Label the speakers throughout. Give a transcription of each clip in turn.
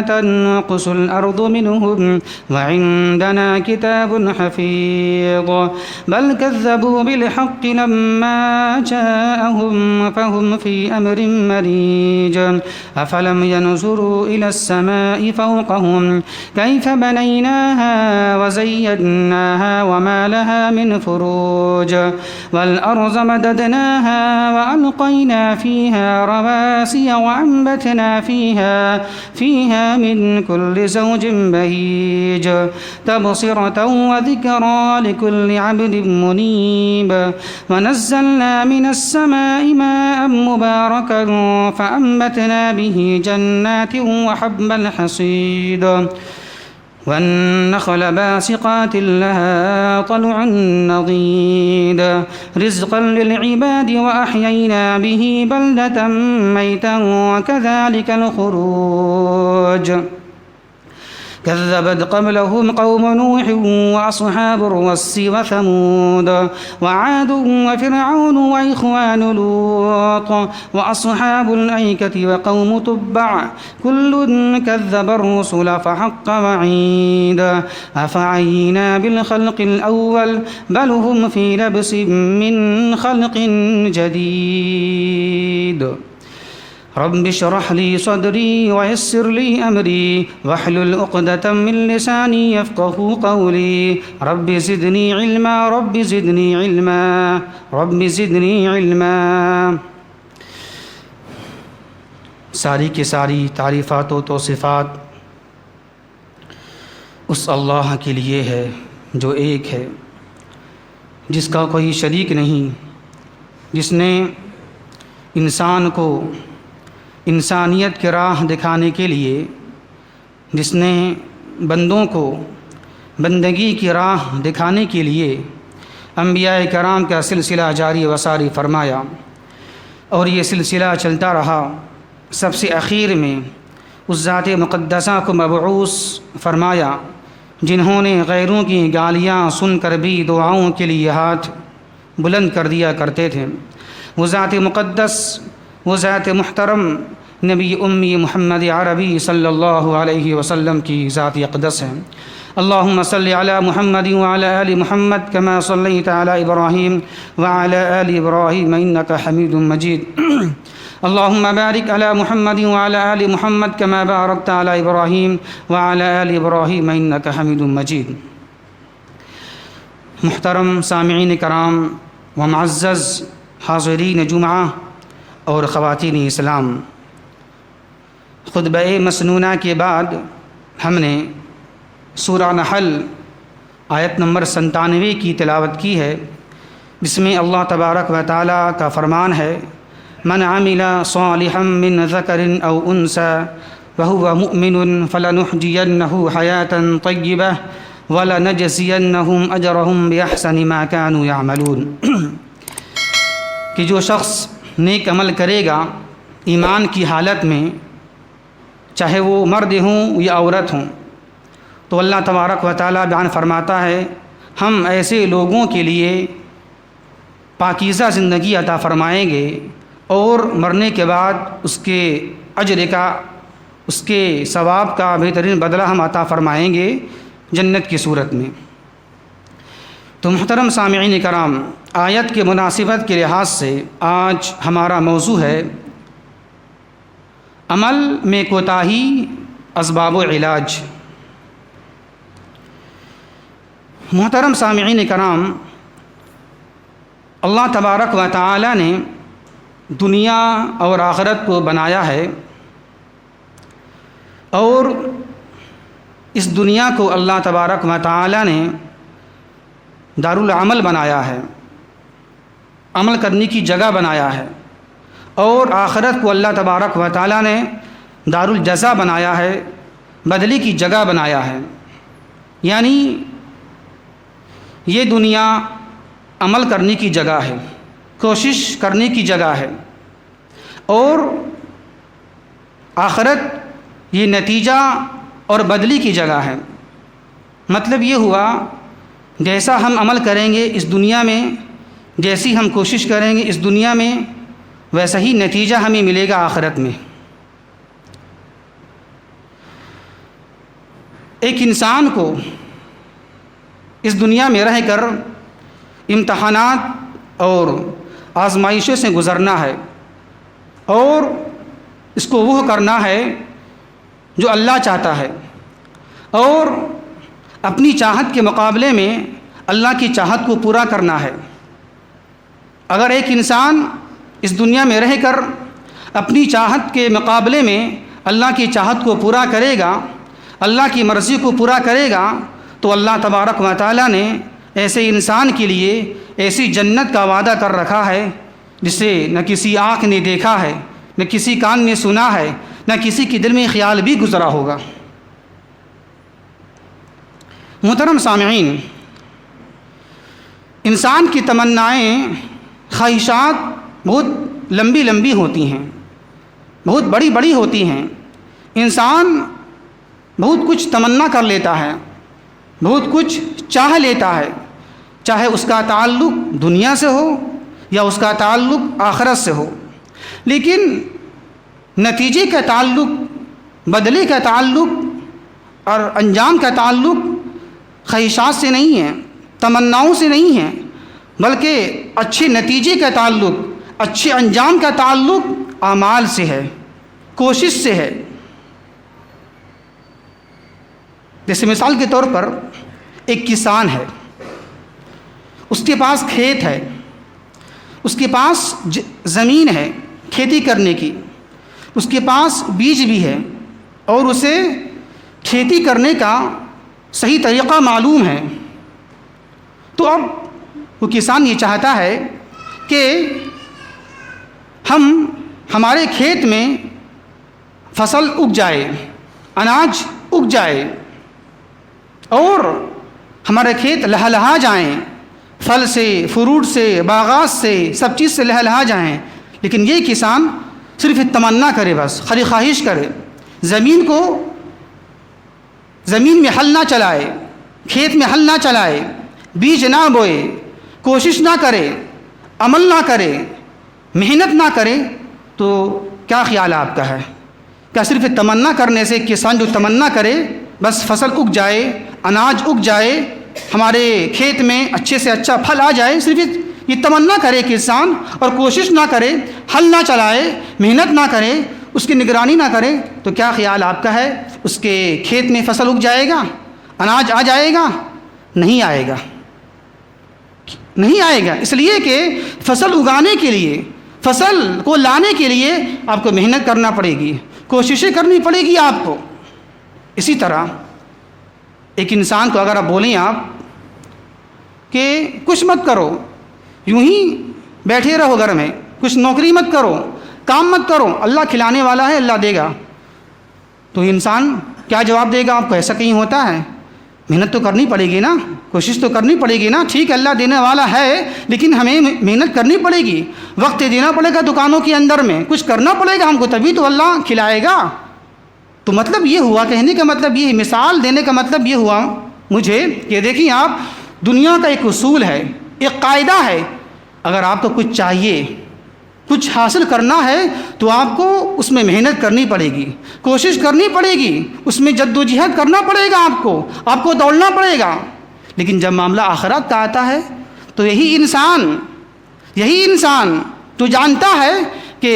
Speaker 1: تنقص الأرض منهم وعندنا كتاب حفيظ بل كذبوا بالحق لما جاءهم فهم في أمر مريج أفلم ينظروا إلى السماء فوقهم كيف بنيناها وزيناها وما لها من فروج والأرض مددناها وألقينا فيها رواسي وأنبتنا فيها من كل زوج بهيج تبصرة وذكرى لكل عبد منيب ونزلنا من السماء ماء مباركا فأنبتنا به جنات وحب الحصيد والنخل باسقات لها طلع نضيد رزقا للعباد وأحيينا به بلدة ميتا وكذلك الخروج كذبت قبلهم قوم نوح وأصحاب الرس وثمود وعاد وفرعون وإخوان لوط وأصحاب الأيكة وقوم تبع كل كذب الرسل فحق وعيد أفعينا بالخلق الأول بل هم في لبس من خلق جديد رب اشرح لي صدري ويسر لي أمري واحلل عقدة من لساني يفقهوا قولي رب زدني علما رب زدني علما رب زدني علما ساری کی ساری تعریفات و توصیفات اس اللہ کے لیے ہے جو ایک ہے، جس کا کوئی شریک نہیں، جس نے انسان کو انسانیت کی راہ دکھانے کے لیے، جس نے بندوں کو بندگی کی راہ دکھانے کے لیے انبیاء کرام کا سلسلہ جاری و ساری فرمایا، اور یہ سلسلہ چلتا رہا۔ سب سے اخیر میں اس ذات مقدسہ کو مبعوث فرمایا جنہوں نے غیروں کی گالیاں سن کر بھی دعاؤں کے لیے ہاتھ بلند کر دیا کرتے تھے۔ وہ ذات مقدس، وہ ذات محترم نبی امی محمد عربی صلی اللہ علیہ وسلم کی ذات اقدس ہے۔ اللہم صلی علی محمد وعلی آل محمد کما صلیت علی ابراہیم وعلی آل ابراہیم انک حمید مجید۔ اللہم بارک علی محمد وعلی آل محمد کما بارکت علی ابراہیم وعلی آل ابراہیم انک حمید مجید۔ محترم سامعین کرام و معزز حاضرین جمعہ اور خواتین اسلام، خطبہ مسنونہ کے بعد ہم نے سورہ نحل آیت نمبر 97 کی تلاوت کی ہے، جس میں اللہ تبارک و تعالیٰ کا فرمان ہے: من عمل صالحا من ذکر او انثى وهو مؤمن فلنحيينه حياة طیبہ وَلَنَجْزِيَنَّهُمْ أَجْرَهُمْ بِأَحْسَنِ مَا كَانُوا يَعْمَلُونَ کہ جو شخص نیک عمل کرے گا ایمان کی حالت میں، چاہے وہ مرد ہوں یا عورت ہوں، تو اللہ تبارک و تعالیٰ بیان فرماتا ہے ہم ایسے لوگوں کے لیے پاکیزہ زندگی عطا فرمائیں گے، اور مرنے کے بعد اس کے اجر کا، اس کے ثواب کا بہترین بدلہ ہم عطا فرمائیں گے جنت کی صورت میں۔ تو محترم سامعین کرام، آیت کے مناسبت کے لحاظ سے آج ہمارا موضوع ہے عمل میں کوتاہی، اسباب و علاج۔ محترم سامعین کرام، اللہ تبارک و تعالی نے دنیا اور آخرت کو بنایا ہے، اور اس دنیا کو اللہ تبارک و تعالی نے دارالعمل بنایا ہے، عمل کرنے کی جگہ بنایا ہے، اور آخرت کو اللہ تبارک و تعالی نے دارالجزا بنایا ہے، بدلے کی جگہ بنایا ہے۔ یعنی یہ دنیا عمل کرنے کی جگہ ہے، کوشش کرنے کی جگہ ہے، اور آخرت یہ نتیجہ اور بدلی کی جگہ ہے۔ مطلب یہ ہوا جیسا ہم عمل کریں گے اس دنیا میں، جیسی ہم کوشش کریں گے اس دنیا میں، ویسا ہی نتیجہ ہمیں ملے گا آخرت میں۔ ایک انسان کو اس دنیا میں رہ کر امتحانات اور آزمائشوں سے گزرنا ہے، اور اس کو وہ کرنا ہے جو اللہ چاہتا ہے، اور اپنی چاہت کے مقابلے میں اللہ کی چاہت کو پورا کرنا ہے۔ اگر ایک انسان اس دنیا میں رہ کر اپنی چاہت کے مقابلے میں اللہ کی چاہت کو پورا کرے گا، اللہ کی مرضی کو پورا کرے گا، تو اللہ تبارک و تعالیٰ نے ایسے انسان کے لیے ایسی جنت کا وعدہ کر رکھا ہے جسے نہ کسی آنکھ نے دیکھا ہے، نہ کسی کان نے سنا ہے، نہ کسی کے دل میں خیال بھی گزرا ہوگا۔ محترم سامعین، انسان کی تمنائیں، خواہشات بہت لمبی لمبی ہوتی ہیں، بہت بڑی بڑی ہوتی ہیں۔ انسان بہت کچھ تمنا کر لیتا ہے، بہت کچھ چاہ لیتا ہے، چاہے اس کا تعلق دنیا سے ہو یا اس کا تعلق آخرت سے ہو، لیکن نتیجے کا تعلق، بدلے کا تعلق اور انجام کا تعلق خواہشات سے نہیں ہے، تمناؤں سے نہیں ہے، بلکہ اچھے نتیجے کا تعلق، اچھے انجام کا تعلق اعمال سے ہے، کوشش سے ہے۔ جیسے مثال کے طور پر ایک کسان ہے، اس کے پاس کھیت ہے، اس کے پاس زمین ہے کھیتی کرنے کی، اس کے پاس بیج بھی ہے، اور اسے کھیتی کرنے کا صحیح طریقہ معلوم ہے۔ تو اب وہ کسان یہ چاہتا ہے کہ ہمارے کھیت میں فصل اگ جائے، اناج اگ جائے، اور ہمارے کھیت لہلہا جائیں، پھل سے، فروٹ سے، باغات سے، سب چیز سے لہلہا جائیں۔ لیکن یہ کسان صرف تمنا کرے، بس خالی خواہش کرے، زمین میں ہل نہ چلائے، کھیت میں ہل نہ چلائے، بیج نہ بوئے، کوشش نہ کرے، عمل نہ کرے، محنت نہ کرے، تو کیا خیال آپ کا ہے؟ کیا صرف تمنا کرنے سے کسان جو تمنا کرے بس فصل اگ جائے، اناج اگ جائے، ہمارے کھیت میں اچھے سے اچھا پھل آ جائے، صرف یہ تمنا کرے کسان اور کوشش نہ کرے، ہل نہ چلائے، محنت نہ کرے، اس کی نگرانی نہ کرے، تو کیا خیال آپ کا ہے؟ اس کے کھیت میں فصل اگ جائے گا، اناج آ جائے گا؟ نہیں آئے گا، نہیں آئے گا۔ اس لیے کہ فصل اگانے کے لیے، فصل کو لانے کے لیے آپ کو محنت کرنا پڑے گی، کوششیں کرنی پڑے گی آپ کو۔ اسی طرح ایک انسان کو اگر آپ بولیں آپ کہ کچھ مت کرو، یوں ہی بیٹھے رہو گھر میں، کچھ نوکری مت کرو، کام مت کرو، اللہ کھلانے والا ہے، اللہ دے گا، تو انسان کیا جواب دے گا آپ کو؟ ایسا کہیں ہوتا ہے؟ محنت تو کرنی پڑے گی نا، کوشش تو کرنی پڑے گی نا، ٹھیک ہے اللہ دینے والا ہے، لیکن ہمیں محنت کرنی پڑے گی، وقت دینا پڑے گا، دکانوں کے اندر میں کچھ کرنا پڑے گا ہم کو، تبھی تو اللہ کھلائے گا۔ تو مطلب یہ ہوا، کہنے کا مطلب یہ، مثال دینے کا مطلب یہ ہوا مجھے کہ دیکھیں آپ، دنیا کا ایک اصول ہے، ایک قاعدہ ہے، اگر آپ کو کچھ چاہیے، کچھ حاصل کرنا ہے، تو آپ کو اس میں محنت کرنی پڑے گی، کوشش کرنی پڑے گی، اس میں جد و جہد کرنا پڑے گا، آپ کو دوڑنا پڑے گا۔ لیکن جب معاملہ آخرت کا آتا ہے تو یہی انسان تو جانتا ہے کہ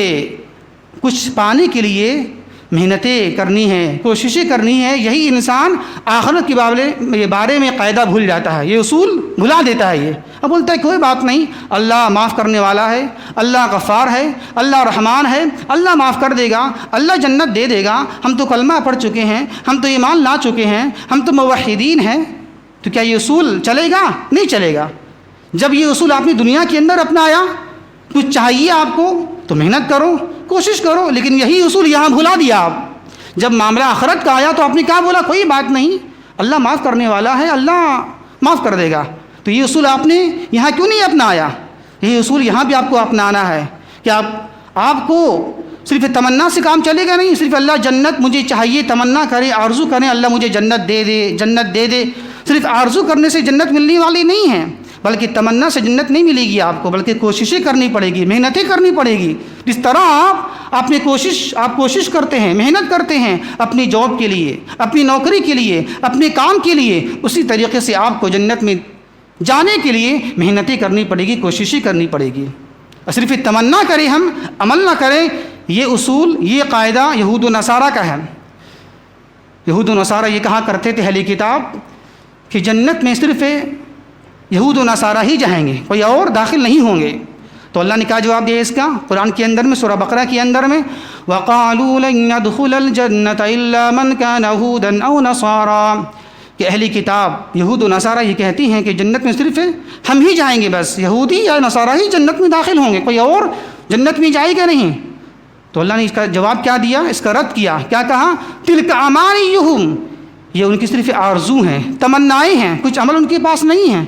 Speaker 1: کچھ پانے کے لیے محنتیں کرنی ہیں، کوششیں کرنی ہیں، یہی انسان آخرت کے بارے میں قاعدہ بھول جاتا ہے، یہ اصول بھلا دیتا ہے۔ یہ اب بولتا ہے کوئی بات نہیں، اللہ معاف کرنے والا ہے، اللہ غفار ہے، اللہ رحمان ہے، اللہ معاف کر دے گا، اللہ جنت دے دے گا، ہم تو کلمہ پڑھ چکے ہیں، ہم تو ایمان لا چکے ہیں، ہم تو موحدین ہیں۔ تو کیا یہ اصول چلے گا؟ نہیں چلے گا۔ جب یہ اصول آپ نے دنیا کے اندر اپنایا، کچھ چاہیے آپ کو تو محنت کرو، کوشش کرو، لیکن یہی اصول یہاں بھلا دیا آپ۔ جب معاملہ آخرت کا آیا تو آپ نے کیا بولا؟ کوئی بات نہیں، اللہ معاف کرنے والا ہے، اللہ معاف کر دے گا۔ تو یہ اصول آپ نے یہاں کیوں نہیں اپنایا؟ یہی اصول یہاں بھی آپ کو اپنانا ہے کہ آپ کو صرف تمنا سے کام چلے گا نہیں، صرف اللہ جنت مجھے چاہیے تمنا کرے، آرزو کریں اللہ مجھے جنت دے دے، جنت دے دے، صرف آرزو کرنے سے جنت ملنے والی نہیں ہے، بلکہ تمنا سے جنت نہیں ملے گی آپ کو، بلکہ کوششیں کرنی پڑے گی، محنتیں کرنی پڑے گی۔ جس طرح آپ کوشش کرتے ہیں، محنت کرتے ہیں اپنی جاب کے لیے، اپنی نوکری کے لیے، اپنے کام کے لیے، اسی طریقے سے آپ کو جنت میں جانے کے لیے محنتیں کرنی پڑے گی، کوششیں کرنی پڑے گی۔ صرف تمنا کریں ہم، عمل نہ کریں، یہ اصول، یہ قاعدہ یہود و نصارہ کا ہے۔ یہود و نصارہ یہ کہا کرتے تھے اہل کتاب کہ جنت میں صرف یہود و نصارہ ہی جائیں گے، کوئی اور داخل نہیں ہوں گے۔ تو اللہ نے کیا جواب دیا اس کا قرآن کے اندر میں، سورہ بقرہ کے اندر میں، وَقَالُوا لَن يَدْخُلَ الْجَنَّةَ إِلَّا مَنْ كَانَ هُودًا أَوْ نَصَارَىٰ، کہ اہلی کتاب یہود و نصارہ یہ کہتی ہیں کہ جنت میں صرف ہم ہی جائیں گے، بس یہودی یا نصارہ ہی جنت میں داخل ہوں گے، کوئی اور جنت میں جائے گا نہیں۔ تو اللہ نے اس کا جواب کیا دیا، اس کا رد کیا، کیا کہا؟ تِلْكَ أَمَانِيُّهُمْ، یہ ان کی صرف آرزو ہیں، تمنائیں ہیں، کچھ عمل ان کے پاس نہیں ہے،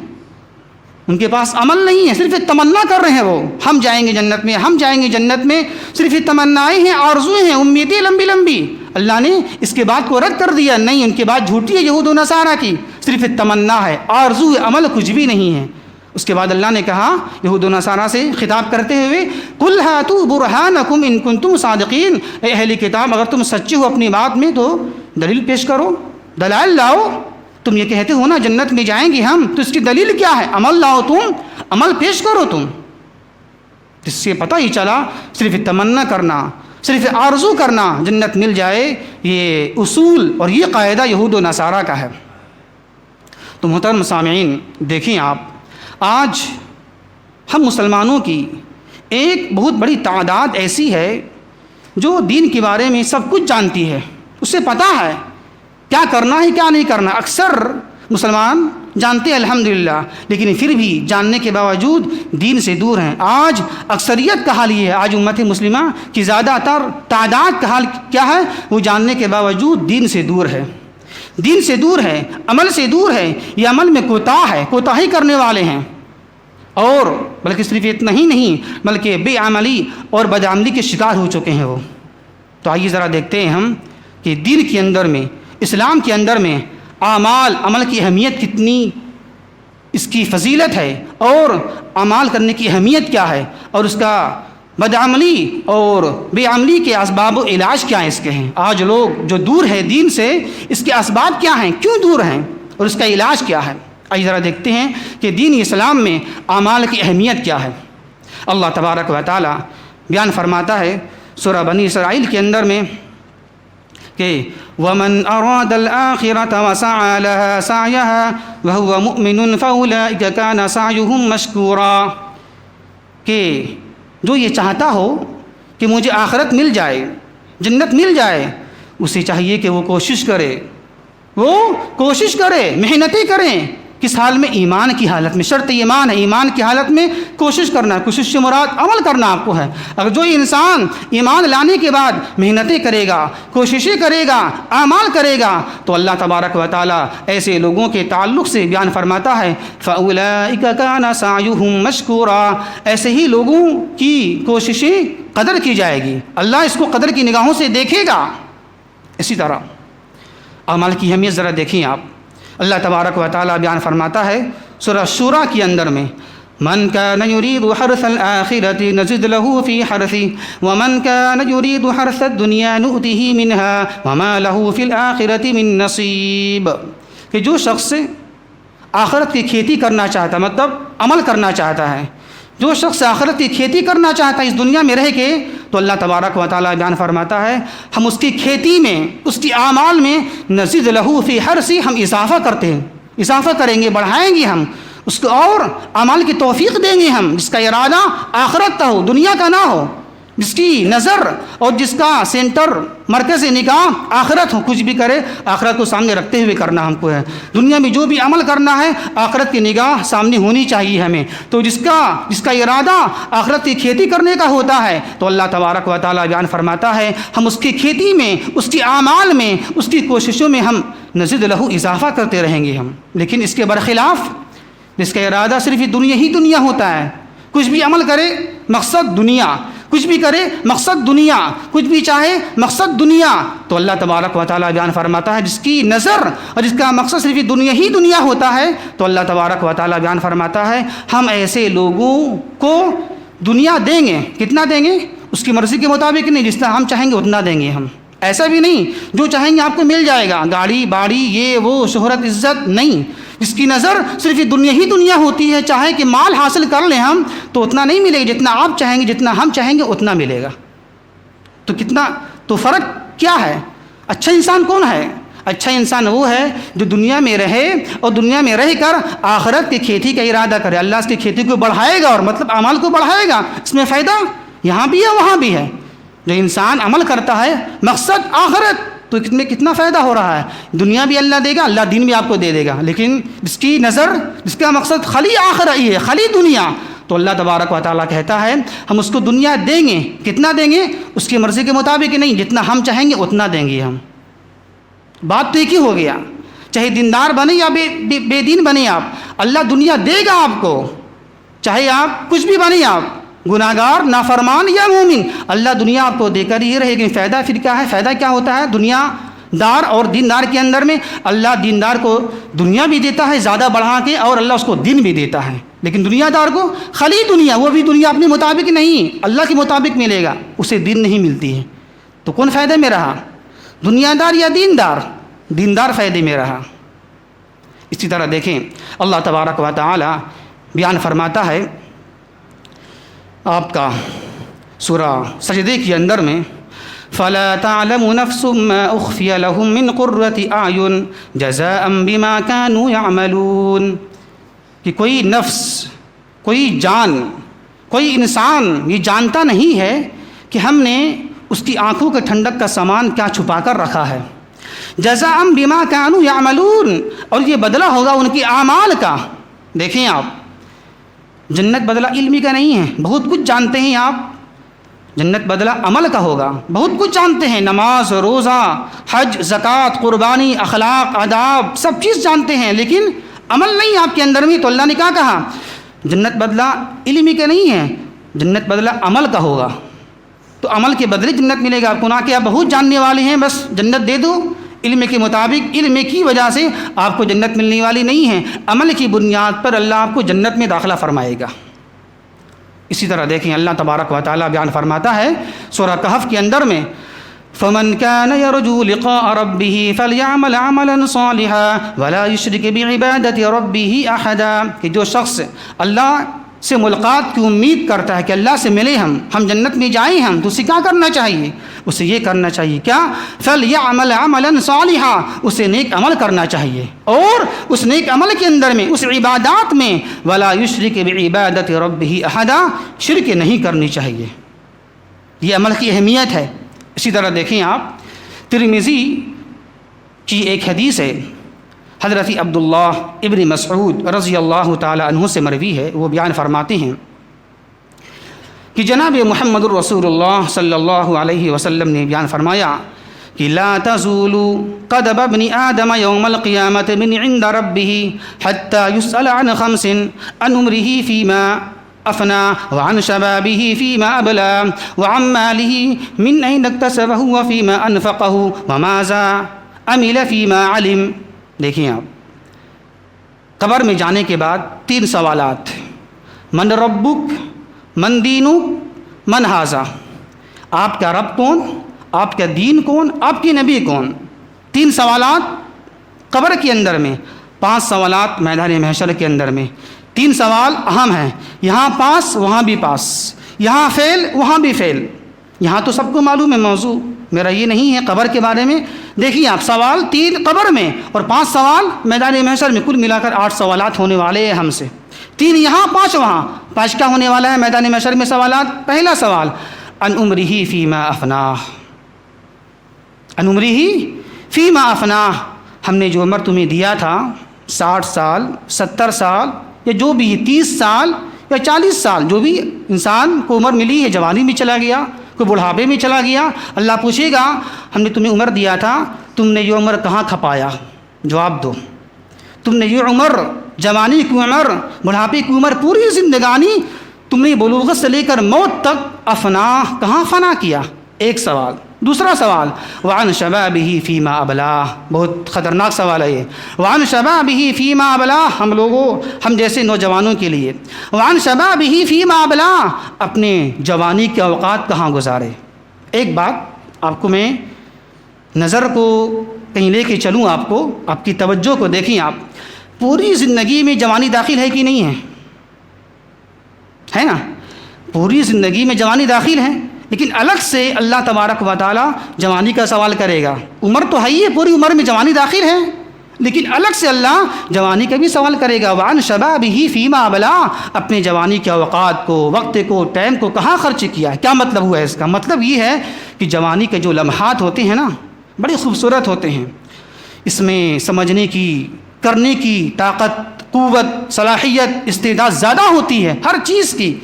Speaker 1: ان کے پاس عمل نہیں ہے، صرف تمنا کر رہے ہیں وہ، ہم جائیں گے جنت میں، ہم جائیں گے جنت میں، صرف تمنائیں ہیں، آرزویں ہیں، امیدیں لمبی لمبی۔ اللہ نے اس کے بات کو رد کر دیا، نہیں، ان کی بات جھوٹی ہے یہود و نصارہ کی، صرف تمنا ہے، آرزو ہے، عمل کچھ بھی نہیں ہے۔ اس کے بعد اللہ نے کہا یہود و نصارہ سے خطاب کرتے ہوئے، قُلْ هَاتُوا بُرْهَانَكُمْ إِن كُنتُمْ صَادِقِينَ، اے اہل کتاب اگر تم سچے ہو اپنی بات میں تو دلیل پیش کرو، دلائل لاؤ۔ تم یہ کہتے ہو نا جنت میں جائیں گے ہم، تو اس کی دلیل کیا ہے؟ عمل لاؤ، تم عمل پیش کرو تم۔ جس سے پتہ ہی چلا صرف تمنا کرنا، صرف آرزو کرنا جنت مل جائے، یہ اصول اور یہ قاعدہ یہود و نصارہ کا ہے۔ تو محترم سامعین، دیکھیں آپ، آج ہم مسلمانوں کی ایک بہت بڑی تعداد ایسی ہے جو دین کے بارے میں سب کچھ جانتی ہے، اسے پتہ ہے کیا کرنا ہے کیا نہیں کرنا۔ اکثر مسلمان جانتے ہیں الحمدللہ، لیکن پھر بھی جاننے کے باوجود دین سے دور ہیں۔ آج اکثریت کا حال یہ ہے، آج امت مسلمہ کی زیادہ تر تعداد کا حال کیا ہے؟ وہ جاننے کے باوجود دین سے دور ہے، دین سے دور ہے، عمل سے دور ہے، یہ عمل میں کوتاہی کرنے والے ہیں، اور بلکہ صرف اتنا ہی نہیں بلکہ بے عملی اور بدعملی کے شکار ہو چکے ہیں وہ۔ تو آئیے ذرا دیکھتے ہیں ہم کہ دین کے اندر میں، اسلام کے اندر میں عمل کی اہمیت کتنی، اس کی فضیلت ہے، اور اعمال کرنے کی اہمیت کیا ہے، اور اس کا بدعملی اور بے عملی کے اسباب و علاج کیا ہیں اس کے ہیں۔ آج لوگ جو دور ہے دین سے، اس کے اسباب کیا ہیں، کیوں دور ہیں، اور اس کا علاج کیا ہے۔ آئیے ذرا دیکھتے ہیں کہ دین اسلام میں اعمال کی اہمیت کیا ہے۔ اللہ تبارک و تعالی بیان فرماتا ہے سورہ بنی اسرائیل کے اندر میں کہ وَمَنْ أَرَادَ الْآخِرَةَ وَسَعَى لَهَا سَعْيَهَا وَهُوَ مُؤْمِنٌ فَأُولَئِكَ كَانَ سَعْيُهُمْ مَشْكُورًا، کہ جو یہ چاہتا ہو کہ مجھے آخرت مل جائے، جنت مل جائے، اسے چاہیے کہ وہ کوشش کرے، محنتیں کریں۔ کس حال میں؟ ایمان کی حالت میں، شرط ایمان ہے، ایمان کی حالت میں کوشش کرنا ہے۔ کوشش سے مراد عمل کرنا آپ کو ہے۔ اگر جو انسان ایمان لانے کے بعد محنتیں کرے گا، کوششیں کرے گا، اعمال کرے گا، تو اللہ تبارک و تعالیٰ ایسے لوگوں کے تعلق سے بیان فرماتا ہے فَأُولَئِكَ كَانَ سَعْيُهُمْ مَشْكُورًا، ایسے ہی لوگوں کی کوششیں قدر کی جائے گی، اللہ اس کو قدر کی نگاہوں سے دیکھے گا۔ اسی طرح اعمال کی اہمیت ذرا دیکھیں آپ، اللہ تبارک و تعالیٰ بیان فرماتا ہے سورہ شورا کے اندر میں من كان يريد حرث الآخرة نزد له في حرثه ومن كان يريد حرث الدنيا نؤته منها وما له في الآخرة من نصيب، کہ جو شخص آخرت کی کھیتی کرنا چاہتا، مطلب عمل کرنا چاہتا ہے، جو شخص آخرت کی کھیتی کرنا چاہتا ہے اس دنیا میں رہ کے، تو اللہ تبارک و تعالیٰ بیان فرماتا ہے ہم اس کی کھیتی میں، اس کی اعمال میں نزید لہو فی حرثی، ہم اضافہ کرتے ہیں، اضافہ کریں گے، بڑھائیں گے ہم اس کو، اور اعمال کی توفیق دیں گے ہم، جس کا ارادہ آخرت کا ہو، دنیا کا نہ ہو، جس کی نظر اور جس کا سینٹر مرکز نگاہ آخرت ہو، کچھ بھی کرے آخرت کو سامنے رکھتے ہوئے کرنا ہم کو ہے۔ دنیا میں جو بھی عمل کرنا ہے آخرت کی نگاہ سامنے ہونی چاہیے ہمیں، تو جس کا ارادہ آخرت کی کھیتی کرنے کا ہوتا ہے، تو اللہ تبارک و تعالیٰ بیان فرماتا ہے ہم اس کی کھیتی میں، اس کی اعمال میں، اس کی کوششوں میں ہم نزید لہو اضافہ کرتے رہیں گے ہم۔ لیکن اس کے برخلاف جس کا ارادہ صرف دنیا ہی دنیا ہوتا ہے، کچھ بھی عمل کرے مقصد دنیا، کچھ بھی کرے مقصد دنیا، کچھ بھی چاہے مقصد دنیا، تو اللہ تبارک و تعالیٰ بیان فرماتا ہے جس کی نظر اور جس کا مقصد صرف دنیا ہی دنیا ہوتا ہے، تو اللہ تبارک و تعالیٰ بیان فرماتا ہے ہم ایسے لوگوں کو دنیا دیں گے. کتنا دیں گے؟ اس کی مرضی کے مطابق نہیں، جس طرح ہم چاہیں گے اتنا دیں گے ہم. ایسا بھی نہیں جو چاہیں گے آپ کو مل جائے گا، گاڑی باڑی یہ وہ شہرت عزت نہیں. جس کی نظر صرف دنیا ہی دنیا ہوتی ہے، چاہے کہ مال حاصل کر لیں ہم تو اتنا نہیں ملے گا جتنا آپ چاہیں گے، جتنا ہم چاہیں گے اتنا ملے گا. تو فرق کیا ہے؟ اچھا انسان کون ہے؟ اچھا انسان وہ ہے جو دنیا میں رہے اور دنیا میں رہ کر آخرت کی کھیتی کا ارادہ کرے. اللہ اس کی کھیتی کو بڑھائے گا اور مطلب اعمال کو بڑھائے گا، اس میں فائدہ یہاں بھی ہے وہاں بھی ہے. جو انسان عمل کرتا ہے مقصد آخرت، تو کتنا فائدہ ہو رہا ہے. دنیا بھی اللہ دے گا، اللہ دین بھی آپ کو دے دے گا، لیکن جس کی نظر جس کا مقصد خالی آخرت ہی ہے، خالی دنیا، تو اللہ تبارک و تعالیٰ کہتا ہے ہم اس کو دنیا دیں گے. کتنا دیں گے؟ اس کی مرضی کے مطابق نہیں، جتنا ہم چاہیں گے اتنا دیں گے ہم. بات تو ایک ہی ہو گیا، چاہے دیندار بنے یا بے دین بنے آپ، اللہ دنیا دے گا آپ کو. چاہے آپ کچھ بھی بنے، آپ گناہگار نافرمان یا مومن، اللہ دنیا آپ کو دے کر ہی رہے گی. فائدہ پھر کیا ہے؟ فائدہ کیا ہوتا ہے؟ دنیا دار اور دیندار کے اندر میں اللہ دیندار کو دنیا بھی دیتا ہے زیادہ بڑھا کے، اور اللہ اس کو دین بھی دیتا ہے. لیکن دنیا دار کو خالی دنیا، وہ بھی دنیا اپنے مطابق نہیں، اللہ کے مطابق ملے گا، اسے دین نہیں ملتی ہے. تو کون فائدے میں رہا؟ دنیا دار یا دیندار؟ دیندار فائدے میں رہا. اسی طرح دیکھیں اللہ تبارک و تعالی بیان فرماتا ہے آپ کا سورہ سجدے کے اندر میں فَلَا تَعْلَمُ نَفْسٌ مَّا أُخْفِيَ لَهُم مِّن قُرَّةِ أَعْيُنٍ جَزَاءً بِمَا كَانُوا يَعْمَلُونَ، کہ کوئی نفس، کوئی جان، کوئی انسان یہ جانتا نہیں ہے کہ ہم نے اس کی آنکھوں کے ٹھنڈک کا سامان کیا چھپا کر رکھا ہے. جزاء بما كانوا يعملون، اور یہ بدلہ ہوگا ان کی اعمال کا. دیکھیں آپ، جنت بدلہ علمی کا نہیں ہے، بہت کچھ جانتے ہیں آپ، جنت بدلہ عمل کا ہوگا. بہت کچھ جانتے ہیں، نماز، روزہ، حج، زکوٰۃ، قربانی، اخلاق، آداب، سب چیز جانتے ہیں، لیکن عمل نہیں آپ کے اندر میں. تو اللہ نے کیا کہا؟ جنت بدلہ علمی کا نہیں ہے، جنت بدلہ عمل کا ہوگا. تو عمل کے بدلے جنت ملے گا. آپ کو نہ کہ آپ بہت جاننے والے ہیں بس جنت دے دو، علم کے مطابق، علم کی وجہ سے آپ کو جنت ملنے والی نہیں ہے. عمل کی بنیاد پر اللہ آپ کو جنت میں داخلہ فرمائے گا. اسی طرح دیکھیں اللہ تبارک و تعالیٰ بیان فرماتا ہے سورہ کہف کے اندر میں فَمَنْ كَانَ يَرْجُو لِقَاءَ رَبِّهِ فَلْيَعْمَلْ عَمَلًا صَالِحًا وَلَا يُشْرِكْ بِعِبَادَةِ رَبِّهِ أَحَدًا، کہ جو شخص اللہ سے ملاقات کی امید کرتا ہے کہ اللہ سے ملے ہم جنت میں جائیں ہم، تو اسے کیا کرنا چاہیے؟ اسے یہ کرنا چاہیے کیا؟ فَلْيَعْمَلْ عَمَلًا صَالِحًا، اسے نیک عمل کرنا چاہیے، اور اس نیک عمل کے اندر میں، اس عبادات میں وَلَا يُشْرِكْ بِعِبَادَةِ رَبِّهِ أَحَدًا، شرک نہیں کرنی چاہیے. یہ عمل کی اہمیت ہے. اسی طرح دیکھیں آپ ترمذی کی ایک حدیث ہے، حضرت عبداللہ ابن مسعود رضی اللہ تعالی عنہ سے مروی ہے. وہ بیان فرماتے ہیں کہ جناب محمد الرسول اللہ صلی اللہ علیہ وسلم نے بیان فرمایا کہ لا تزول قدم ابن آدم یوم القیامت من عند ربه حتى يسأل عن خمس، عن عمره فيما أفنى، وعن شبابه فيما أبلى، وعن ماله من أين اكتسبه وفيما أنفقه، وماذا عمل فيما علم. دیکھیں آپ، قبر میں جانے کے بعد 3 سوالات، من ربک، من دینک، من ھذا، آپ کا رب کون، آپ کا دین کون، آپ کی نبی کون. 3 سوالات قبر کے اندر میں، 5 سوالات میدان محشر کے اندر میں. 3 سوال اہم ہیں، یہاں پاس وہاں بھی پاس، یہاں فیل وہاں بھی فیل. یہاں تو سب کو معلوم ہے موضوع، میرا یہ نہیں ہے قبر کے بارے میں. دیکھیے آپ، سوال 3 قبر میں اور 5 سوال میدان محشر میں، کل ملا کر 8 سوالات ہونے والے ہیں ہم سے. 3 یہاں 5 وہاں. 5 کیا ہونے والا ہے میدان محشر میں سوالات؟ پہلا سوال عن عمرہ فیما افناہ، عن عمرہ فیما افناہ، ہم نے جو عمر تمہیں دیا تھا 60 سال 70 سال یا جو بھی 30 سال یا 40 سال، جو بھی انسان کو عمر ملی ہے، جوانی میں چلا گیا، کوئی بڑھاپے میں چلا گیا، اللہ پوچھے گا ہم نے تمہیں عمر دیا تھا، تم نے یہ عمر کہاں کھپایا؟ جواب دو. تم نے یہ عمر، جوانی کی عمر، بڑھاپے کی عمر، پوری زندگانی تم نے بلوغت سے لے کر موت تک افنا کہاں فنا کیا؟ ایک سوال۔ دوسرا سوال وعن شبابہ فیما ابلاہ، بہت خطرناک سوال ہے یہ۔ وعن شبابہ فیما ابلاہ، ہم جیسے نوجوانوں کے لیے، وعن شبابہ فیما ابلاہ، اپنے جوانی کے اوقات کہاں گزارے۔ ایک بات آپ کو میں نظر کو کہیں لے کے چلوں، آپ کی توجہ کو دیکھیں۔ آپ پوری زندگی میں جوانی داخل ہے کہ نہیں ہے نا؟ پوری زندگی میں جوانی داخل ہے، لیکن الگ سے اللہ تبارک و تعالیٰ جوانی کا سوال کرے گا۔ عمر تو ہے ہی ہے، پوری عمر میں جوانی داخل ہے، لیکن الگ سے اللہ جوانی کا بھی سوال کرے گا۔ وعن شبابہ فیما ابلاہ، اپنے جوانی کے اوقات کو، وقت کو، ٹائم کو کہاں خرچ کیا ہے۔ کیا مطلب ہوا ہے اس کا؟ مطلب یہ ہے کہ جوانی کے جو لمحات ہوتے ہیں نا، بڑے خوبصورت ہوتے ہیں، اس میں سمجھنے کی، کرنے کی طاقت، قوت، صلاحیت، استعداد زیادہ ہوتی ہے ہر چیز کی،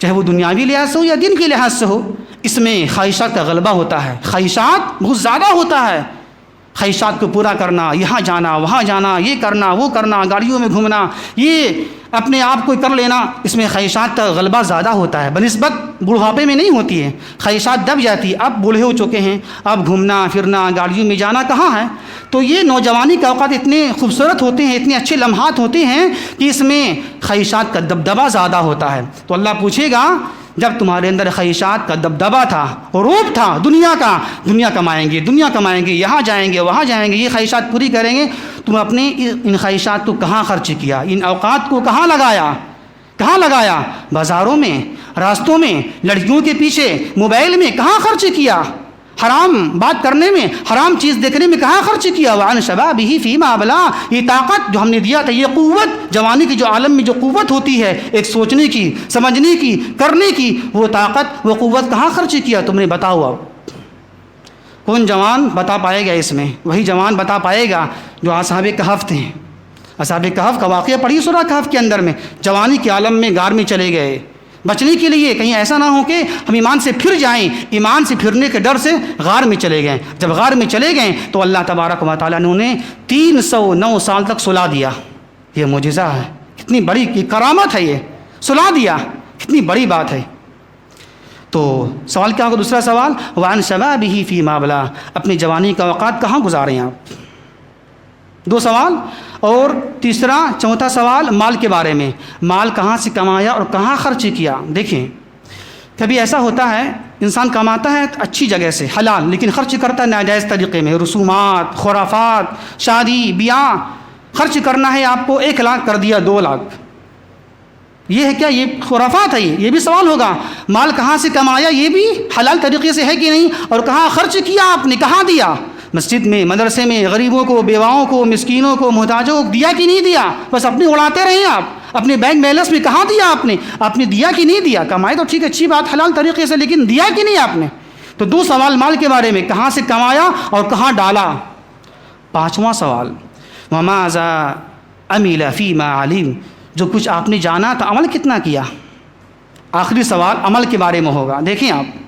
Speaker 1: چاہے وہ دنیاوی لحاظ سے ہو یا دین کے لحاظ سے ہو۔ اس میں خواہشات کا غلبہ ہوتا ہے، خواہشات بہت زیادہ ہوتا ہے، خواہشات کو پورا کرنا، یہاں جانا وہاں جانا، یہ کرنا وہ کرنا، گاڑیوں میں گھومنا، یہ اپنے آپ کو کر لینا، اس میں خواہشات کا غلبہ زیادہ ہوتا ہے، بنسبت بڑھاپے میں نہیں ہوتی ہے، خواہشات دب جاتی ہے۔ اب بوڑھے ہو چکے ہیں، اب گھومنا پھرنا، گاڑیوں میں جانا کہاں ہے؟ تو یہ نوجوانی کے اوقات اتنے خوبصورت ہوتے ہیں، اتنے اچھے لمحات ہوتے ہیں کہ اس میں خواہشات کا دبدبہ زیادہ ہوتا ہے۔ تو اللہ پوچھے گا جب تمہارے اندر خواہشات کا دبدبہ تھا، روپ تھا دنیا کا، دنیا کمائیں گے، یہاں جائیں گے وہاں جائیں گے، یہ خواہشات پوری کریں گے، تم اپنے ان خواہشات کو کہاں خرچ کیا؟ ان اوقات کو کہاں لگایا؟ بازاروں میں، راستوں میں، لڑکیوں کے پیچھے، موبائل میں کہاں خرچ کیا؟ حرام بات کرنے میں، حرام چیز دیکھنے میں کہاں خرچ کیا؟ وعن شبابہ فیما ابلاہ، یہ طاقت جو ہم نے دیا تھا، یہ قوت، جوانی کی جو عالم میں جو قوت ہوتی ہے، ایک سوچنے کی، سمجھنے کی، کرنے کی، وہ طاقت، وہ قوت کہاں خرچ کیا تم نے؟ بتاؤ۔ اب کون جوان بتا پائے گا؟ اس میں وہی جوان بتا پائے گا جو اصحاب کہف تھے۔ اصحاب کہف کا واقعہ پڑھی سورہ کہف کے اندر میں، جوانی کے عالم میں غار میں چلے گئے، بچنے کے لیے کہیں ایسا نہ ہو کہ ہم ایمان سے پھر جائیں، ایمان سے پھرنے کے ڈر سے غار میں چلے گئے۔ جب غار میں چلے گئے تو اللہ تبارک و تعالیٰ نے انہیں 309 سال تک سلا دیا۔ یہ معجزہ ہے، کتنی بڑی کرامت ہے، یہ سلا دیا، کتنی بڑی بات ہے۔ تو سوال کیا ہوگا؟ دوسرا سوال وعن شبابہ فیما ابلاہ، اپنی جوانی کا اوقات کہاں گزارے آپ؟ دو سوال۔ اور تیسرا چوتھا سوال مال کے بارے میں، مال کہاں سے کمایا اور کہاں خرچ کیا؟ دیکھیں کبھی ایسا ہوتا ہے انسان کماتا ہے اچھی جگہ سے حلال، لیکن خرچ کرتا ہے ناجائز طریقے میں، رسومات، خرافات، شادی بیاہ، خرچ کرنا ہے آپ کو 1 لاکھ کر دیا 2 لاکھ، یہ ہے کیا؟ یہ خرافات ہے۔ یہ بھی سوال ہوگا مال کہاں سے کمایا، یہ بھی حلال طریقے سے ہے کہ نہیں، اور کہاں خرچ کیا آپ نے، کہاں دیا؟ مسجد میں، مدرسے میں، غریبوں کو، بیواؤں کو، مسکینوں کو، محتاجوں کو دیا کہ نہیں دیا؟ بس اپنے اڑاتے رہے آپ، اپنے بینک بیلنس میں کہاں دیا آپ نے دیا کہ نہیں دیا؟ کمائے تو ٹھیک اچھی بات حلال طریقے سے، لیکن دیا کہ نہیں آپ نے؟ تو 2 سوال مال کے بارے میں، کہاں سے کمایا اور کہاں ڈالا۔ 5واں سوال وماذا عمل فیما علم، جو کچھ آپ نے جانا تو عمل کتنا کیا؟ آخری سوال عمل کے بارے میں ہوگا۔ دیکھیں آپ،